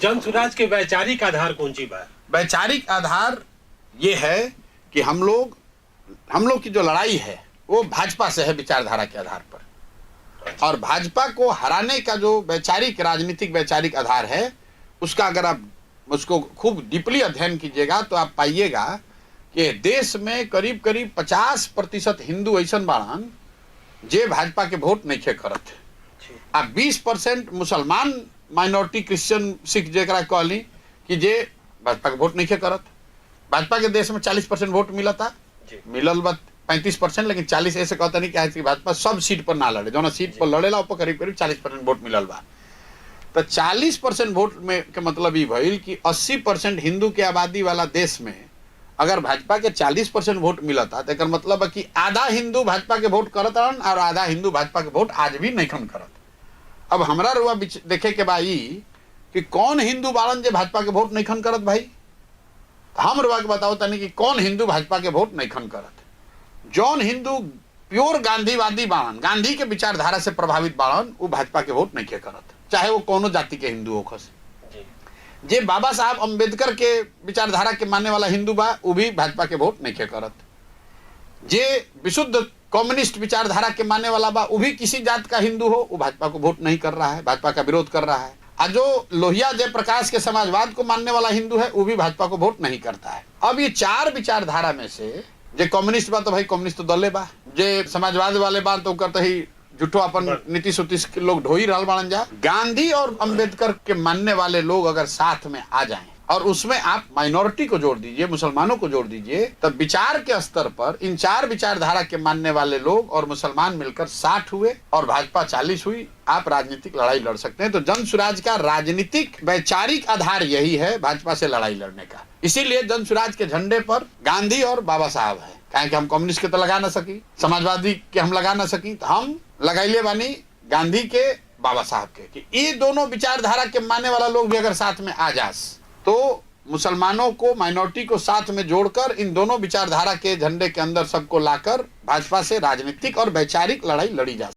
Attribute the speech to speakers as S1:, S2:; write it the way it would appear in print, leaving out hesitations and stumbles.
S1: जन सुराज के वैचारिक आधार कौन सी बात?
S2: वैचारिक आधार ये है कि हम लोग की जो लड़ाई है वो भाजपा से है विचारधारा के आधार पर, और भाजपा को हराने का जो वैचारिक राजनीतिक वैचारिक आधार है उसका अगर आप उसको खूब डीपली अध्ययन कीजिएगा तो आप पाइएगा कि देश में करीब करीब 50% हिंदू ऐसा बाड़न जे भाजपा के वोट नहीं करत, आ 20% मुसलमान माइनॉरिटी क्रिश्चियन सिख जरा कहली कि जे भाजपा के वोट नहीं करत। भाजपा के देश में 40% वोट मिला था, मिलल बा 35%, लेकिन 40 ऐसे कहता नहीं कि भाजपा सब सीट पर ना लड़े, जो सीट पर लड़ेला ऊपर करीब करीब 40% वोट मिलल बा। तो 40% वोट में के मतलब ये भइल कि 80% हिंदू के आबादी वाला देश में अगर भाजपा के 40% वोट मिला था तो मतलब है कि आधा हिंदू भाजपा के वोट करत और आधा हिंदू भाजपा के वोट आज भी नहीं करत। अब हमरा रुआ देखे के भाई कि कौन हिंदू बाड़न जे भाजपा के वोट नहीं करत भाई, हम रुआ के बताओ तनी कि कौन हिंदू भाजपा के वोट नहीं करत। जौन हिंदू प्योर गांधीवादी बाड़न, गांधी के विचारधारा से प्रभावित बाड़न, वो भाजपा के वोट नहीं करत, चाहे वो कोनो जाति के हिंदू होखस। जे बाबा साहब अम्बेडकर के विचारधारा के मानने वाला हिंदू बा वो भी भाजपा के वोट नहीं करत। जे विशुद्ध कम्युनिस्ट विचारधारा के मानने वाला बा वो भी किसी जात का हिंदू हो, वो भाजपा को वोट नहीं कर रहा है, भाजपा का विरोध कर रहा है। और जो लोहिया जयप्रकाश के समाजवाद को मानने वाला हिंदू है वो भी भाजपा को वोट नहीं करता है। अब ये चार विचारधारा में से जे कम्युनिस्ट बा तो भाई कम्युनिस्ट तो दले बा, जे समाजवाद वाले बा तो करते ही जुटो अपन नीतीश उतीश के लोग ढोई रहल बाड़न जा। गांधी और अंबेडकर के मानने वाले लोग अगर साथ में आ जाएं और उसमें आप माइनॉरिटी को जोड़ दीजिए, मुसलमानों को जोड़ दीजिए, तब विचार के स्तर पर इन चार विचारधारा के मानने वाले लोग और मुसलमान मिलकर 60 हुए और भाजपा 40 हुई, आप राजनीतिक लड़ाई लड़ सकते हैं। तो जन सुराज का राजनीतिक वैचारिक आधार यही है भाजपा से लड़ाई लड़ने का। इसीलिए जन सुराज के झंडे पर गांधी और बाबा साहब है। कहें कि हम कम्युनिस्ट के तो लगा ना सकी, समाजवादी के हम लगा ना सकी, तो हम लगाइले बानी गांधी के, बाबा साहब के, कि ये दोनों विचारधारा के मानने वाला लोग भी अगर साथ में आ जास तो मुसलमानों को, माइनॉरिटी को साथ में जोड़कर इन दोनों विचारधारा के झंडे के अंदर सबको लाकर भाजपा से राजनीतिक और वैचारिक लड़ाई लड़ी जा